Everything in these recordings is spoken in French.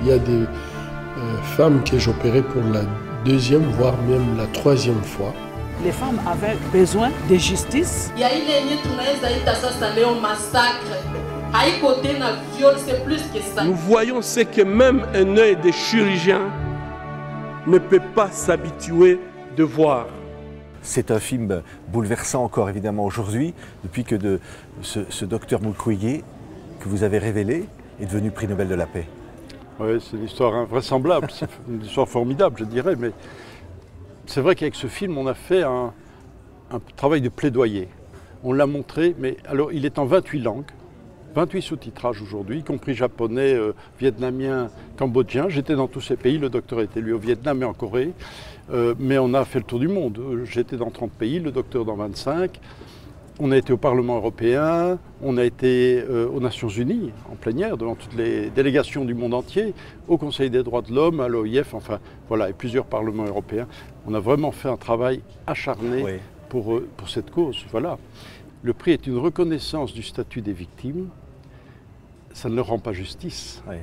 Il y a des femmes que j'ai opérées pour la deuxième, voire même la troisième fois. Les femmes avaient besoin de justice. Nous voyons ce que même un œil de chirurgien ne peut pas s'habituer de voir. C'est un film bouleversant encore évidemment aujourd'hui, depuis que ce docteur Mukwege que vous avez révélé est devenu prix Nobel de la paix. Oui, c'est une histoire invraisemblable, c'est une histoire formidable je dirais, mais c'est vrai qu'avec ce film on a fait un travail de plaidoyer. On l'a montré, mais alors il est en 28 langues, 28 sous-titrages aujourd'hui, y compris japonais, vietnamien, cambodgien. J'étais dans tous ces pays, le docteur était lui au Vietnam et en Corée, mais on a fait le tour du monde. J'étais dans 30 pays, le docteur dans 25. On a été au Parlement européen, on a été aux Nations Unies, en plénière, devant toutes les délégations du monde entier, au Conseil des droits de l'homme, à l'OIF, enfin voilà, et plusieurs parlements européens. On a vraiment fait un travail acharné pour cette cause, voilà. Le prix est une reconnaissance du statut des victimes, ça ne leur rend pas justice. Oui.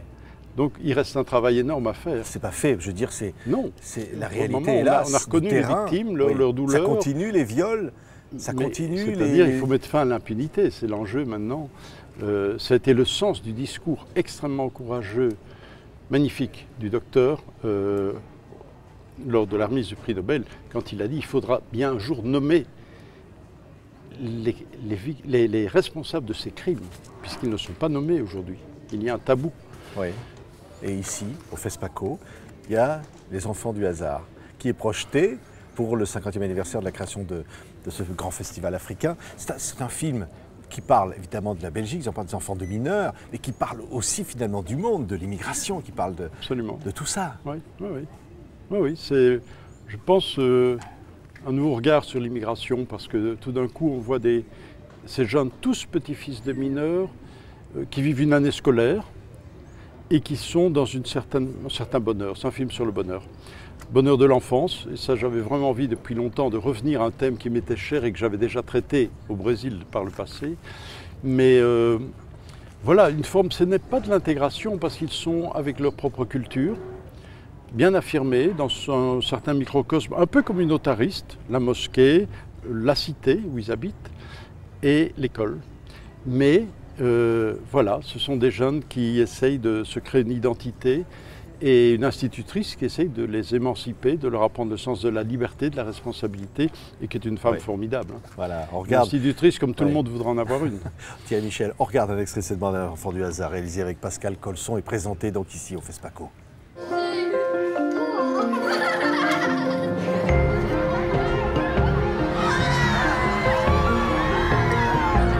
Donc il reste un travail énorme à faire. C'est pas fait, je veux dire, c'est la réalité est là. On a reconnu les victimes, leur douleur. Ça continue, les viols, ça continue. C'est-à-dire qu'il faut mettre fin à l'impunité, c'est l'enjeu maintenant. Ça a été le sens du discours extrêmement courageux, magnifique du docteur lors de la remise du prix Nobel, quand il a dit qu'il faudra bien un jour nommer les responsables de ces crimes, puisqu'ils ne sont pas nommés aujourd'hui. Il y a un tabou. Oui. Et ici, au FESPACO, il y a Les Enfants du hasard, qui est projeté pour le 50e anniversaire de la création de ce grand festival africain. C'est un film qui parle évidemment de la Belgique, ils en parlent des enfants de mineurs, mais qui parle aussi finalement du monde, de l'immigration, qui parle de tout ça. Oui, c'est, je pense, un nouveau regard sur l'immigration, parce que tout d'un coup, on voit ces jeunes, tous petits-fils de mineurs, qui vivent une année scolaire et qui sont dans un certain bonheur. C'est un film sur le bonheur. Bonheur de l'enfance, et ça j'avais vraiment envie depuis longtemps de revenir à un thème qui m'était cher et que j'avais déjà traité au Brésil par le passé. Mais voilà, une forme, ce n'est pas de l'intégration parce qu'ils sont avec leur propre culture, bien affirmés dans un certain microcosme, un peu communautariste, la mosquée, la cité où ils habitent et l'école. Mais voilà, ce sont des jeunes qui essayent de se créer une identité et une institutrice qui essaye de les émanciper, de leur apprendre le sens de la liberté, de la responsabilité, et qui est une femme formidable. Voilà, on regarde. Une institutrice comme tout le monde voudrait en avoir une. Tiens Michel, on regarde un extrait de cette bande des Enfants du hasard, réalisé avec Pascal Colson et présenté donc ici au FESPACO.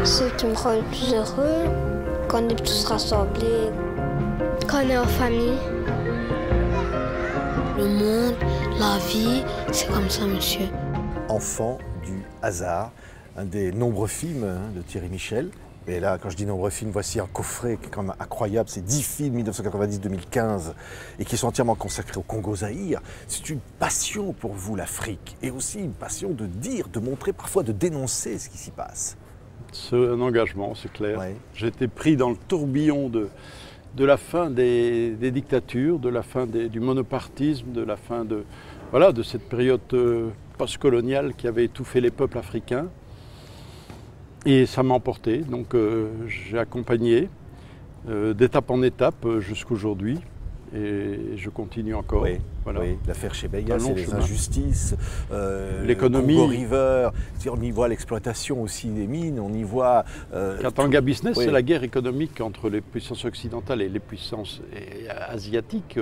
Ce qui me rend le plus heureux, quand on est tous rassemblés, quand on est en famille. Le monde, la vie, c'est comme ça, monsieur. Enfants du hasard, un des nombreux films de Thierry Michel. Et là, quand je dis nombreux films, voici un coffret qui est quand même incroyable. C'est 10 films 1990-2015 et qui sont entièrement consacrés au Congo-Zaïre. C'est une passion pour vous, l'Afrique, et aussi une passion de dire, de montrer, parfois de dénoncer ce qui s'y passe. C'est un engagement, c'est clair. J'ai été pris dans le tourbillon de la fin des dictatures, de la fin du monopartisme, de la fin de cette période post-coloniale qui avait étouffé les peuples africains. Et ça m'a emporté, donc j'ai accompagné d'étape en étape jusqu'aujourd'hui. Et je continue encore. Voilà. L'affaire Chebeya, c'est les injustices, l'économie. Congo River, on y voit l'exploitation aussi des mines, on y voit... Katanga Business, c'est la guerre économique entre les puissances occidentales et les puissances asiatiques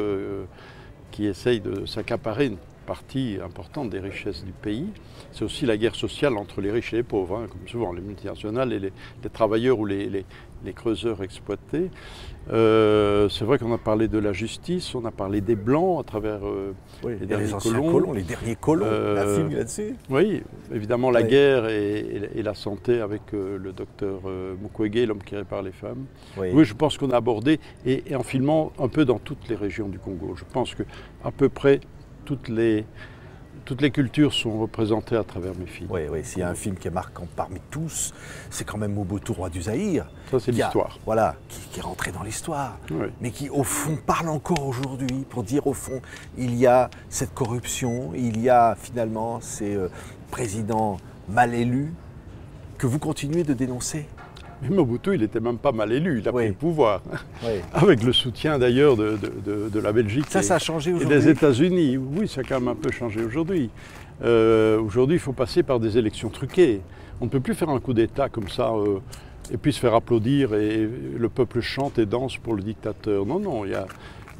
qui essayent de s'accaparer une partie importante des richesses du pays. C'est aussi la guerre sociale entre les riches et les pauvres, comme souvent les multinationales et les travailleurs ou les creuseurs exploités. C'est vrai qu'on a parlé de la justice, on a parlé des Blancs à travers les anciens colons, les derniers colons, la film là-dessus. Oui, évidemment la guerre et la santé avec le docteur Mukwege, l'homme qui répare les femmes. Oui, je pense qu'on a abordé, et en filmant un peu dans toutes les régions du Congo. Je pense qu'à peu près toutes les cultures sont représentées à travers mes films. Oui, s'il y a un film qui est marquant parmi tous, c'est quand même Mobutu, roi du Zaïre. Ça, c'est l'histoire. Voilà, qui est rentré dans l'histoire, Oui. mais qui au fond parle encore aujourd'hui pour dire au fond, il y a cette corruption, il y a finalement ces présidents mal élus que vous continuez de dénoncer. Mais Mobutu, il n'était même pas mal élu, il a pris le pouvoir. Oui. Avec le soutien d'ailleurs de la Belgique Ça a changé et aujourd'hui. des États-Unis. Oui, ça a quand même un peu changé aujourd'hui. Aujourd'hui, il faut passer par des élections truquées. On ne peut plus faire un coup d'État comme ça et puis se faire applaudir et le peuple chante et danse pour le dictateur. Non, non,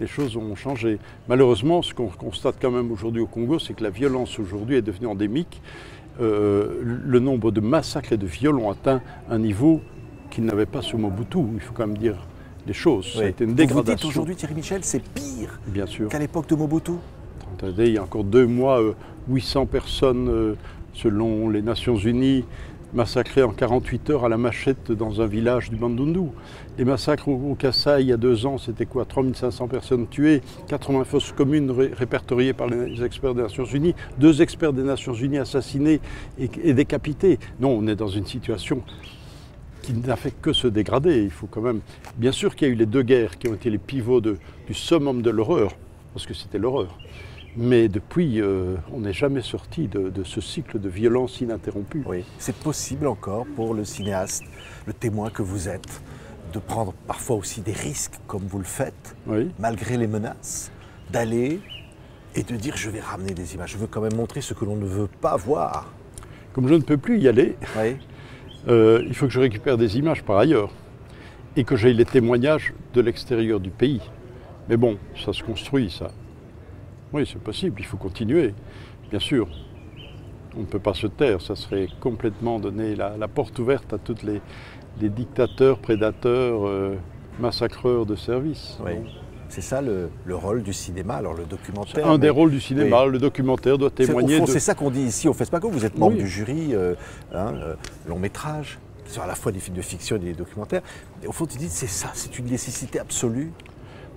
les choses ont changé. Malheureusement, ce qu'on constate quand même aujourd'hui au Congo, c'est que la violence aujourd'hui est devenue endémique. Le nombre de massacres et de viols ont atteint un niveau qu'il n'avait pas sous Mobutu. Il faut quand même dire les choses. Ça a été une dégradation. Vous dites aujourd'hui, Thierry Michel, c'est pire Bien sûr. qu'à l'époque de Mobutu. Attendez, il y a encore 2 mois, 800 personnes, selon les Nations Unies, massacrées en 48 heures à la machette dans un village du Bandundu. Les massacres au Kasaï, il y a 2 ans, c'était quoi? 3500 personnes tuées, 80 fosses communes répertoriées par les experts des Nations Unies, 2 experts des Nations Unies assassinés et décapités. Non, on est dans une situation qui n'a fait que se dégrader. Il faut quand même... Bien sûr qu'il y a eu les 2 guerres qui ont été les pivots du summum de l'horreur, parce que c'était l'horreur. Mais depuis, on n'est jamais sorti de ce cycle de violence ininterrompue. Oui, c'est possible encore pour le cinéaste, le témoin que vous êtes, de prendre parfois aussi des risques comme vous le faites, Oui. malgré les menaces, d'aller et de dire je vais ramener des images, je veux quand même montrer ce que l'on ne veut pas voir. Comme je ne peux plus y aller, Oui. il faut que je récupère des images par ailleurs et que j'aie les témoignages de l'extérieur du pays. Mais bon, ça se construit, ça. Oui, c'est possible, il faut continuer, bien sûr. On ne peut pas se taire, ça serait complètement donner la porte ouverte à tous les dictateurs, prédateurs, massacreurs de services. Oui. C'est ça le rôle du cinéma, alors le documentaire. Un des rôles du cinéma, le documentaire doit témoigner. C'est ça qu'on dit ici au FESPACO, vous êtes membre du jury long métrage, qui sont à la fois des films de fiction et des documentaires. Et au fond, tu dis c'est ça, c'est une nécessité absolue.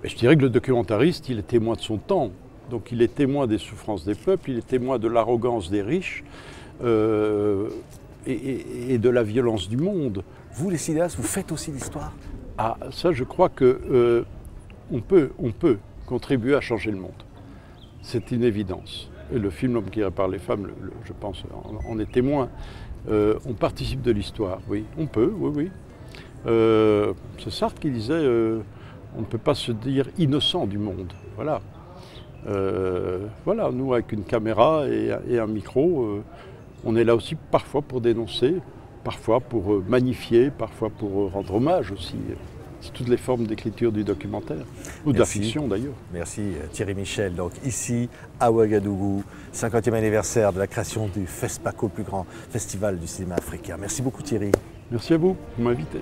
Mais je dirais que le documentariste, il est témoin de son temps. Donc il est témoin des souffrances des peuples, il est témoin de l'arrogance des riches et de la violence du monde. Vous, les cinéastes, vous faites aussi l'histoire. Ah, ça, je crois que on peut contribuer à changer le monde. C'est une évidence. Et le film L'homme qui répare les femmes, je pense, en est témoin. On participe de l'histoire, oui. On peut, oui, oui. C'est Sartre qui disait on ne peut pas se dire innocent du monde. Voilà. Voilà, nous avec une caméra et un micro, on est là aussi parfois pour dénoncer, parfois pour magnifier, parfois pour rendre hommage aussi. C'est toutes les formes d'écriture du documentaire, ou de la fiction d'ailleurs. Merci Thierry Michel. Donc ici à Ouagadougou, 50e anniversaire de la création du FESPACO, le plus grand festival du cinéma africain. Merci beaucoup Thierry. Merci à vous, vous m'invitez.